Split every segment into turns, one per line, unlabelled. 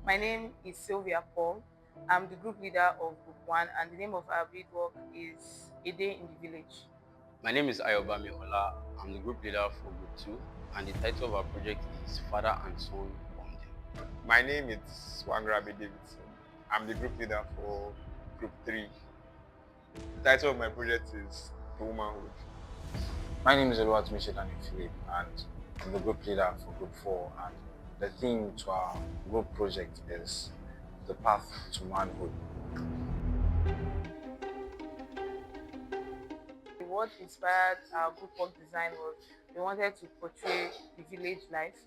My name is Sylvia Paul. I'm the group leader of Group 1, and the name of our work is A Day in the Village.
My name is Ayobami Ola. I'm the group leader for Group 2, and the title of our project is Father and Son Bonding.
My name is Wangrabi Davidson. I'm the group leader for Group 3. The title of my project is The Womanhood.
My name is Oluwatimi Shedani Philip, and I'm the group leader for Group 4. And the theme to our group project is The Path to Manhood.
What inspired our group work design was we wanted to portray the village life.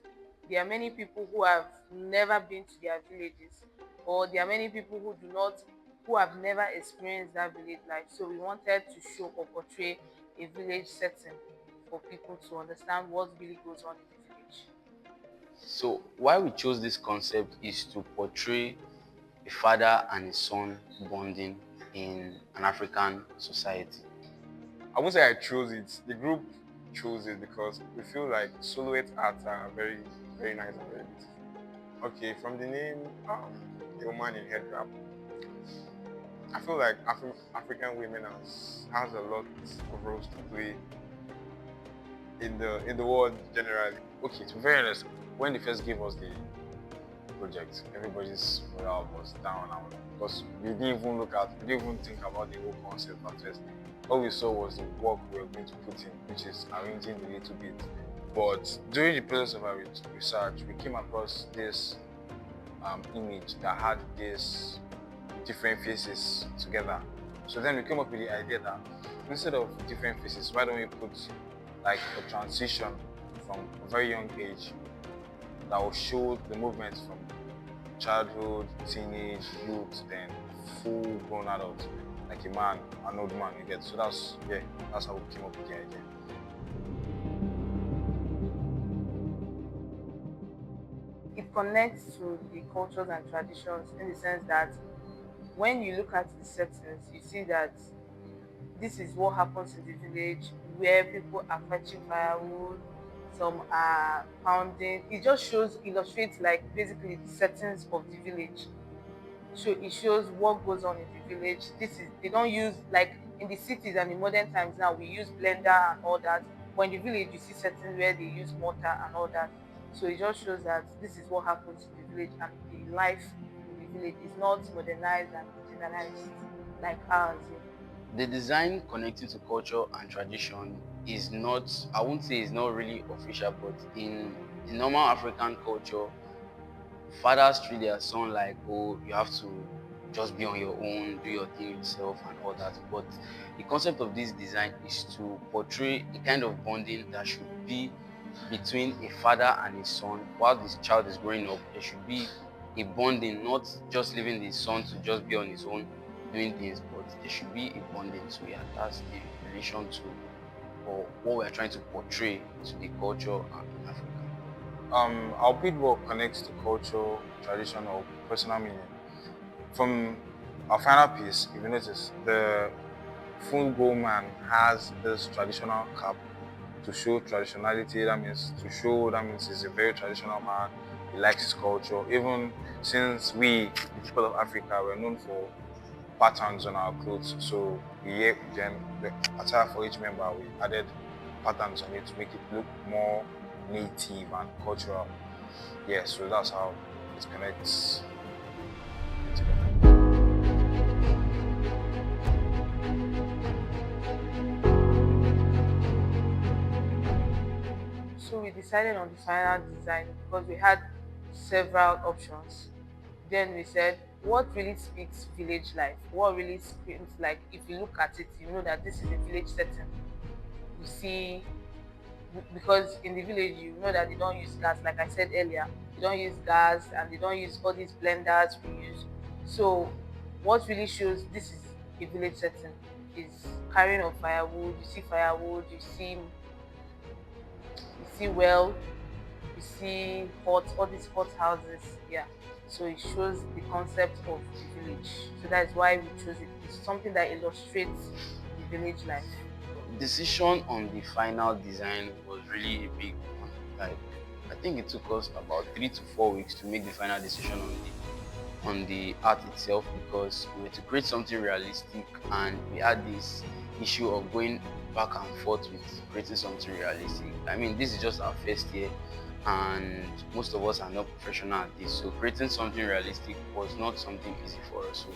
There are many people who have never been to their villages, or there are many people who have never experienced that village life. So we wanted to show or portray a village setting for people to understand what really goes on in the village.
So why we chose this concept is to portray a father and a son bonding in an African society.
I won't say I chose it. The group chose it because we feel like silhouette arts are very, very nice and very beautiful. Okay, from the name, a woman in head wrap. I feel like African women has a lot of roles to play in the world generally.
Okay, to be very honest, when they first gave us the project, everybody's morale was down, because we didn't even think about the whole concept at first. All we saw was the work we were going to put in, which is arranging a little bit. But during the process of our research, we came across this image that had these different faces together. So then we came up with the idea that instead of different faces, why don't we put like a transition from a very young age that will show the movement from childhood, teenage, youth, then full grown adult, like a man, an old man, you get. So that's how we came up with the idea.
It connects to the cultures and traditions in the sense that when you look at the settings, you see that this is what happens in the village where people are fetching firewood, some are pounding. It just illustrates like basically the settings of the village. So it shows what goes on in the village. They don't use like in the cities and in modern times now we use blender and all that. But in the village you see settings where they use mortar and all that. So it just shows that this is what happens in the village, and the life in the village is not modernized and generalized like ours.
The design connecting to culture and tradition is not, I won't say it's not really official, but in the normal African culture, fathers treat their son like, oh, you have to just be on your own, do your thing yourself and all that. But the concept of this design is to portray a kind of bonding that should be between a father and a son. While this child is growing up, there should be a bonding, not just leaving the son to just be on his own doing things, but there should be a bonding. So yeah, that's the relation to, or what we're trying to portray to the culture in Africa.
Our beadwork connects to culture, tradition, or personal meaning. From our final piece, if you notice, the full-grown man has this traditional cap to show traditionality. That means he's a very traditional man. He likes his culture. Even since we, the people of Africa, were known for patterns on our clothes, so then the attire for each member, we added patterns on it to make it look more native and cultural. Yeah, so that's how it connects together.
So we decided on the final design because we had several options. Then we said, what really speaks village life? What really screams like if you look at it, you know that this is a village setting. You see, because in the village you know that they don't use gas, like I said earlier, they don't use gas and they don't use all these blenders we use. So what really shows this is a village setting is carrying of firewood. You see firewood, you see well, you see hot, all these hot houses. Yeah, so it shows the concept of the village. So that's why we chose it. It's something that illustrates the village life.
Decision on the final design was really a big one. Like, I think it took us about 3 to 4 weeks to make the final decision on on the art itself because we were to create something realistic, and we had this issue of going back and forth with creating something realistic. I mean, this is just our first year, and most of us are not professional at this, so creating something realistic was not something easy for us. So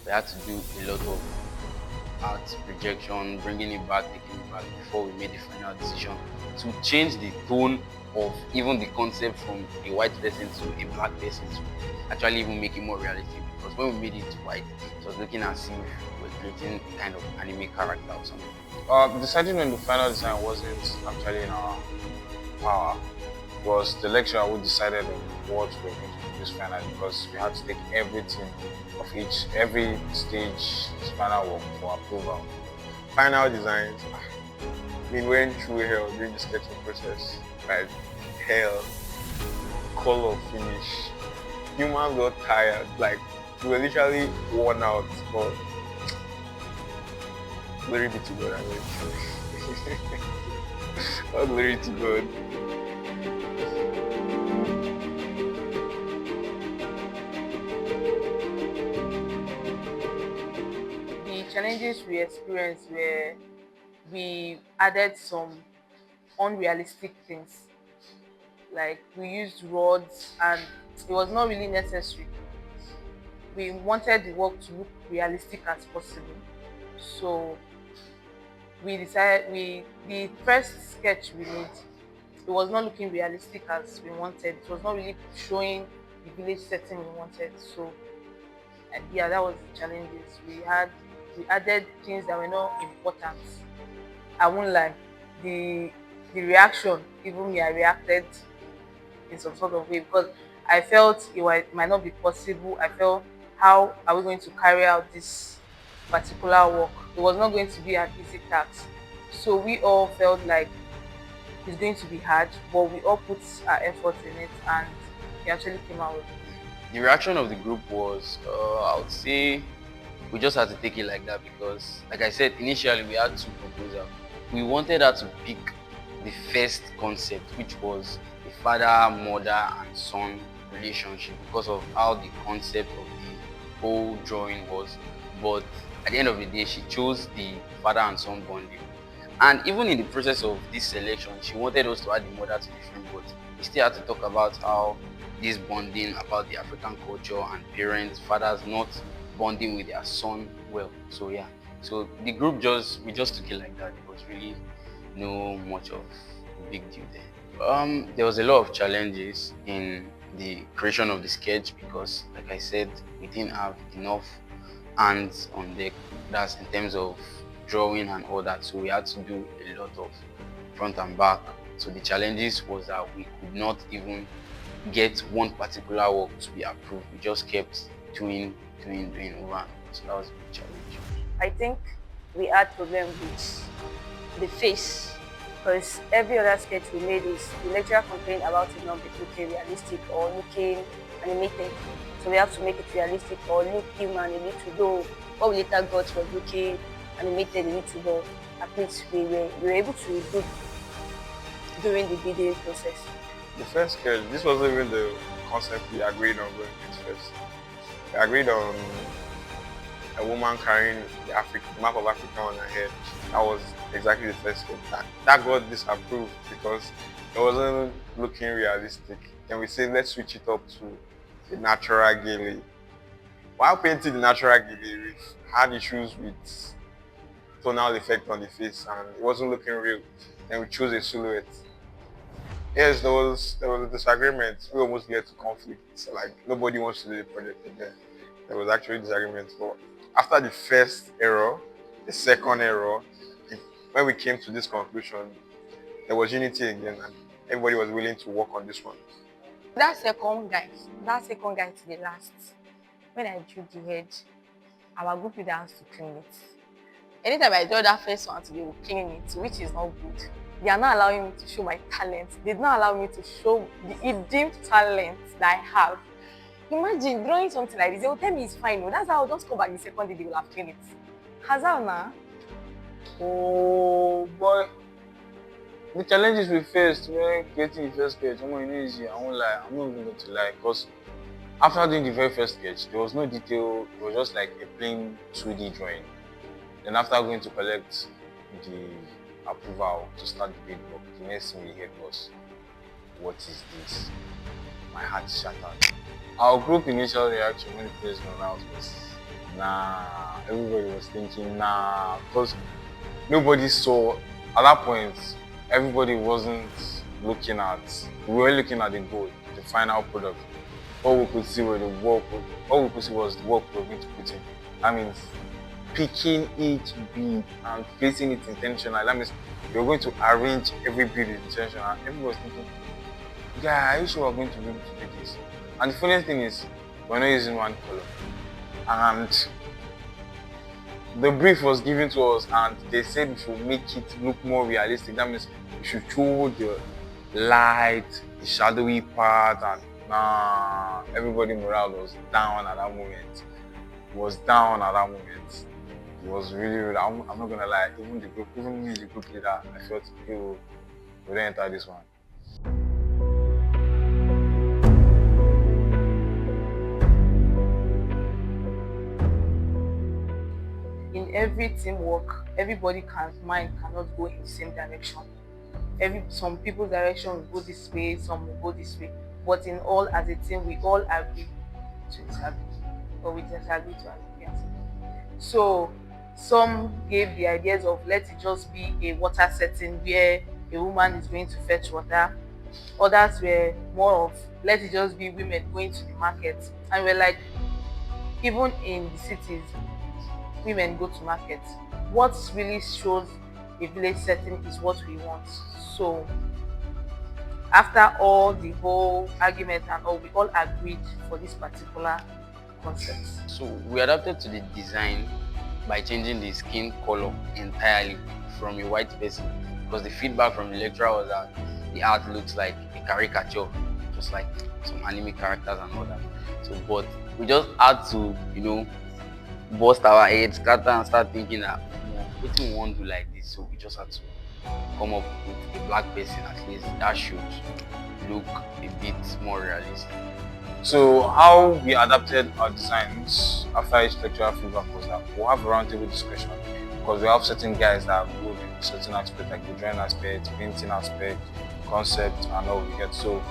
we had to do a lot of art rejection, bringing it back, taking it back before we made the final decision to change the tone of even the concept from a white person to a black person to actually even make it more realistic. Because when we made it white, it was looking as if we were creating a kind of anime character or something.
Deciding on the final design wasn't actually in our power. It was the lecturer who decided on what we were going to produce finally, because we had to take everything of every stage final work for approval.
Final designs. I mean, went through hell during the sketching process. Like hell, color finish. Humans got tired. Like we were literally worn out. But glory be to God. I mean, all glory to God.
The challenges we experienced were we added some unrealistic things. Like we used rods and it was not really necessary. We wanted the work to look realistic as possible. So we decided the first sketch we made, it was not looking realistic as we wanted. It was not really showing the village setting we wanted. So yeah, that was the challenges. We added things that were not important. I won't lie. The reaction, even me, I reacted in some sort of way because I felt it might not be possible. I felt, how are we going to carry out this particular work? It was not going to be an easy task. So we all felt like it's going to be hard, but we all put our effort in it and we actually came out with it.
The reaction of the group was, I would say, we just had to take it like that because, like I said, initially we had two proposals. We wanted her to pick the first concept, which was the father, mother, and son relationship because of how the concept of the whole drawing was. But at the end of the day, she chose the father and son bonding. And even in the process of this selection, she wanted us to add the mother to the film, but we still had to talk about how this bonding about the African culture and parents, fathers not bonding with their son well. So yeah, so the group we just took it like that. It was really no much of a big deal there. There was a lot of challenges in the creation of the sketch because, like I said, we didn't have enough hands on deck. That's in terms of drawing and all that. So we had to do a lot of front and back. So the challenges was that we could not even get one particular work to be approved. We just kept doing over. So that was a big challenge.
I think we had problem with the face because every other sketch we made is the lecturer complained about it not looking realistic or looking animated. So we have to make it realistic or look human a little, though what we later got was looking animated a little, but at least we were able to do during the bidding process.
The first sketch, this wasn't even the concept we agreed on going into first. We agreed on a woman carrying the map of Africa on her head. That was exactly the first sketch. That got disapproved because it wasn't looking realistic. Then we said, let's switch it up to the natural Gele. While painting the natural Gele, we had issues with tonal effect on the face and it wasn't looking real. Then we chose a silhouette. Yes, there was a disagreement. We almost get to conflict. Like nobody wants to do the project again. There was actually disagreement. But after the first error, the second error, when we came to this conclusion, there was unity again, and everybody was willing to work on this one.
That second guy to the last, when I drew the head, our group leader has to clean it. Anytime I draw that first one, they will clean it, which is not good. They are not allowing me to show my talent. They did not allow me to show the hidden talent that I have. Imagine drawing something like this. They will tell me it's fine. No, that's how I'll just come back the second day, they will have cleaned it. Hazal now.
Oh boy. The challenges we faced when creating the first sketch, I'm not easy. I won't lie. I'm not even going to lie because After doing the very first sketch, there was no detail. It was just like a plain 2D drawing. Then after going to collect the approval to start the paid work, the next thing we heard was, "What is this?" My heart shattered. Our group initial reaction when the place went out was, "Nah." Everybody was thinking, "Nah," because nobody saw. At that point, everybody wasn't looking at. We were looking at the goal, the final product. All we could see were the work. All we could see was the work we were going to put in. That means picking each bead and placing it intentionally. That means you're going to arrange every bead intentionally. And everyone was thinking, "Guy, are you sure we're going to be able to do this?" And the funniest thing is, we're not using one color. And the brief was given to us, and they said we should make it look more realistic. That means we should show the light, the shadowy part, and everybody morale was down at that moment. It was down at that moment. It was really, I'm not gonna lie, even me, the group leader, I felt, "Yo, we don't enter this one."
In every teamwork, mind cannot go in the same direction. Some people's direction will go this way, some will go this way. But in all, as a team, we all agree to disagree, or we disagree to agree. Yes. So some gave the ideas of, let it just be a water setting where a woman is going to fetch water. Others were more of, let it just be women going to the market. And we're like, even in the cities, women go to market. What really shows a village setting is what we want. So after all the whole argument and all, we all agreed for this particular concept.
So we adapted to the design by changing the skin color entirely from a white person, because the feedback from the lecturer was that the art looks like a caricature, just like some anime characters and all that. So, but we just had to, bust our heads, scatter, and start thinking that what we want to do like this. So we just had to come up with a black person at least that should look a bit more realistic.
So how we adapted our designs after each lecturer feedback was that we'll have a roundtable discussion, because we have certain guys that go in certain aspects, like the drawing aspect, painting aspect, concept, and all we get. So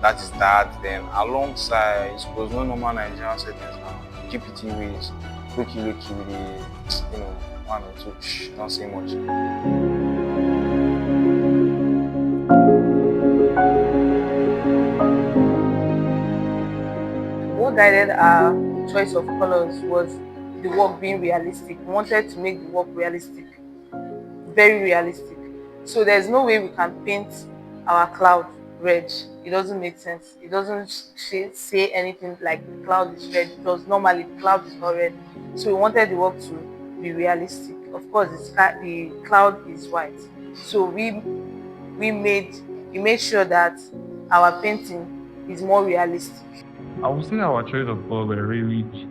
that is that. Then alongside, suppose no normal Nigerian settings now, GPT ways, looky with the, one or two, don't say much.
What guided our choice of colors was the work being realistic. We wanted to make the work realistic, very realistic. So there's no way we can paint our cloud red. It doesn't make sense. It doesn't say anything like the cloud is red, because normally the cloud is not red. So we wanted the work to be realistic. Of course, the cloud is white. So we made sure that our painting is more realistic.
I would say our choice of color were really easy.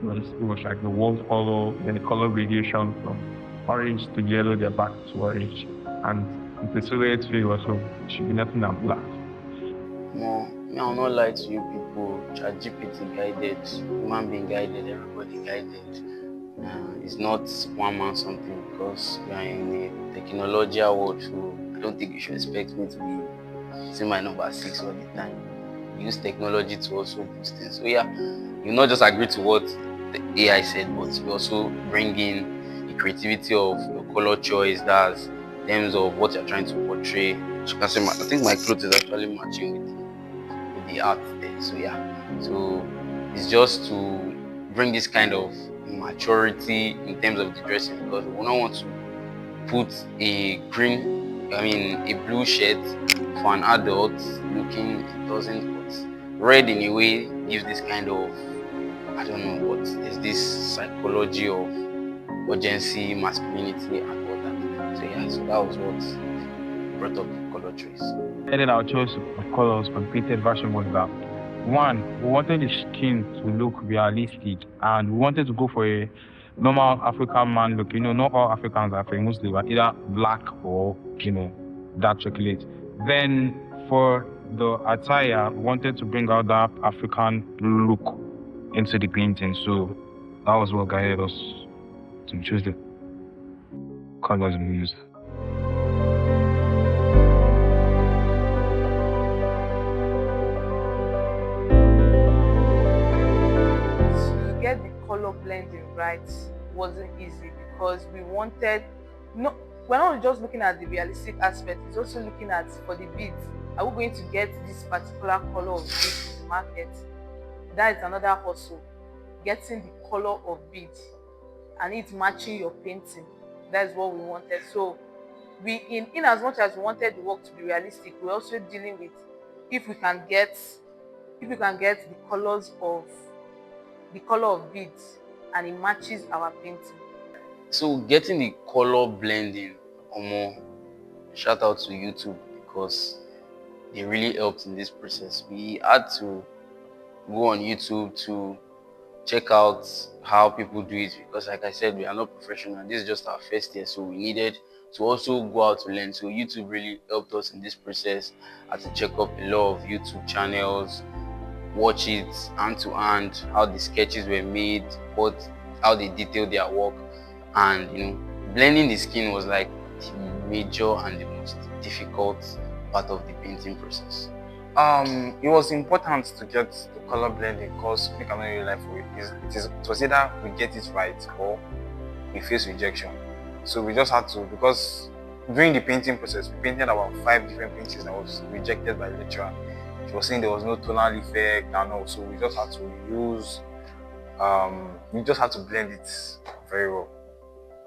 It was like the wall color, then the color gradation from orange to yellow, then back to orange. And the silhouette feel also should be nothing than black.
No, me, I'll not lie to you people. ChatGPT guided, human being guided, everybody guided. It's not one man something, because we are in a technological world, so I don't think you should expect me to be seeing my number 6 all the time. We use technology to also boost things. So yeah, you not just agree to what the AI said, but you also bring in the creativity of your color choice, that's in terms of what you're trying to portray. As you can see, I think my clothes is actually matching with the art there. So yeah, so it's just to bring this kind of maturity in terms of the dressing, because we don't want to put a blue shirt for an adult looking, it doesn't, but red in a way gives this kind of, I don't know, but there's this psychology of urgency, masculinity, and all that. So yeah, so that was what brought up the color choice.
And then our choice of colors for the painted version was that, one, we wanted the skin to look realistic, and we wanted to go for a normal African man look. Not all Africans are famous, they were either black or, dark chocolate. Then for the attire wanted to bring out that African look into the painting. So that was what guided us to choose the colors we used.
To get the color blending right wasn't easy because we wanted no we're not just looking at the realistic aspect, it's also looking at for the beads. Are we going to get this particular color of beads in the market? That is another hustle. Getting the color of beads and it matching your painting. That is what we wanted. So we in as much as we wanted the work to be realistic, we're also dealing with if we can get the color of beads and it matches our painting.
So getting the color blending, Omo, shout out to YouTube because they really helped in this process. We had to go on YouTube to check out how people do it because, like I said, we are not professional. This is just our first year, so we needed to also go out to learn. So YouTube really helped us in this process. I had to check up a lot of YouTube channels, watch it hand to hand, how the sketches were made, how they detailed their work, and blending the skin was like the major and the most difficult part of the painting process.
It was important to get the color blending because make am really life it was either we get it right or we face rejection. So we just had to, because during the painting process, we painted about 5 different paintings that was rejected by the lecturer. She was saying there was no tonal effect and all, so we just had to use, we just had to blend it very well.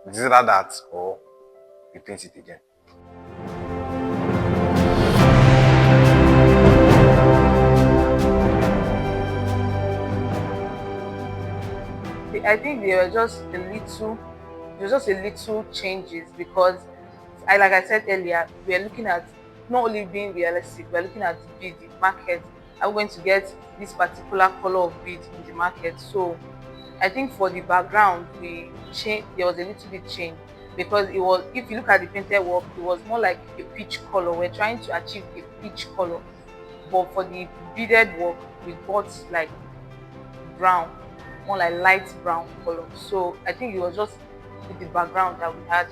It's either that or we paint it again.
I think there were just a little changes because like I said earlier, we are looking at not only being realistic, we're looking at the market. Are we going to get this particular color of bead in the market? So I think for the background there was a little bit change because it was, if you look at the painted work, it was more like a peach color. We're trying to achieve a peach color, but for the beaded work we got like brown, more like light brown color. So I think it was just with the background that we had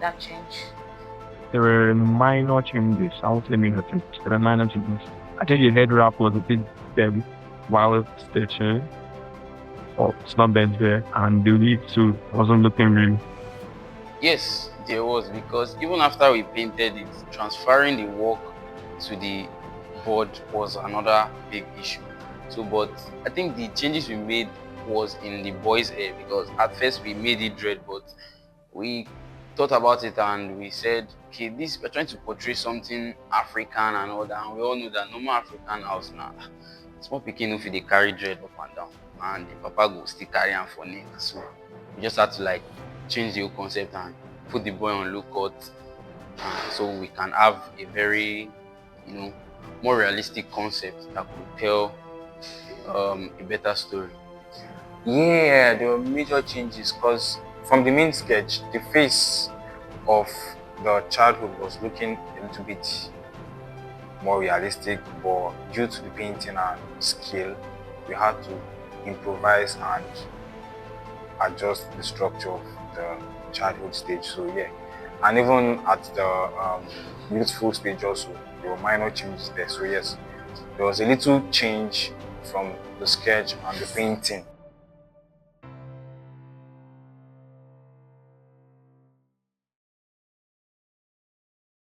that change.
There were minor changes. I won't say major changes. There were minor changes. I think the head wrap was a bit wild stitching or snub bends there, and the lead too wasn't looking real.
Yes, there was, because even after we painted it, transferring the work to the board was another big issue. So, but I think the changes we made was in the boys' hair, because at first we made it dread, but we thought about it and we said, okay, we're trying to portray something African and all that, and we all know that normal African house now, small pikin if they carry dread up and down, and the papa go still carry am for neck. So we just had to like change the whole concept and put the boy on low cut, so we can have a very, more realistic concept that could tell a better story.
Yeah, there were major changes because from the main sketch, the face of the childhood was looking a little bit more realistic, but due to the painting and skill, we had to improvise and adjust the structure of the childhood stage. So yeah, and even at the youthful stage also, there were minor changes there. So yes, there was a little change from the sketch and the painting.